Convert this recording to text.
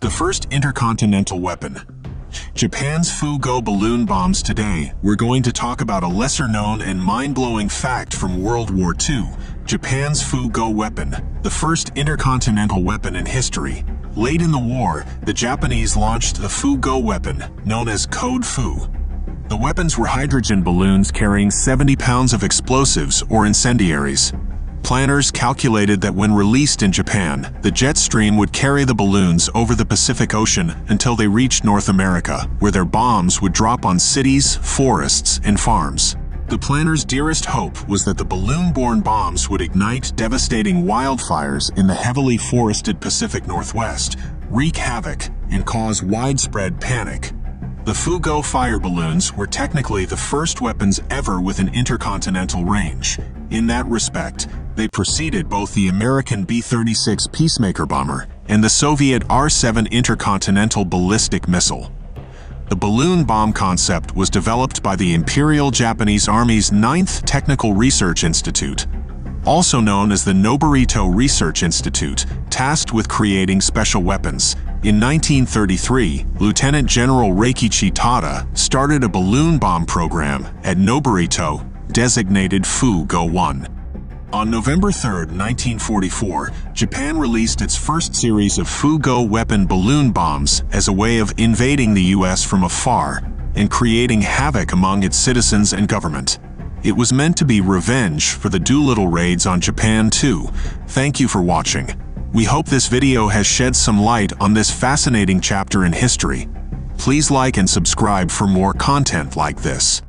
The first intercontinental weapon. Japan's Fu-Go balloon bombs. Today, we're going to talk about a lesser-known and mind-blowing fact from World War II, Japan's Fu-Go weapon, the first intercontinental weapon in history. Late in the war, the Japanese launched the Fu-Go weapon, known as Code Fu. The weapons were hydrogen balloons carrying 70 pounds of explosives or incendiaries. Planners calculated that when released in Japan, the jet stream would carry the balloons over the Pacific Ocean until they reached North America, where their bombs would drop on cities, forests, and farms. The planners' dearest hope was that the balloon-borne bombs would ignite devastating wildfires in the heavily forested Pacific Northwest, wreak havoc, and cause widespread panic. The Fu-Go fire balloons were technically the first weapons ever with an intercontinental range. In that respect, they preceded both the American B-36 Peacemaker bomber and the Soviet R-7 Intercontinental ballistic missile. The balloon bomb concept was developed by the Imperial Japanese Army's 9th Technical Research Institute, also known as the Noborito Research Institute, tasked with creating special weapons. In 1933, Lieutenant General Reikichi Tada started a balloon bomb program at Noborito, designated Fu-Go 1. On November 3, 1944, Japan released its first series of Fu-Go weapon balloon bombs as a way of invading the U.S. from afar and creating havoc among its citizens and government. It was meant to be revenge for the Doolittle raids on Japan too. Thank you for watching. We hope this video has shed some light on this fascinating chapter in history. Please like and subscribe for more content like this.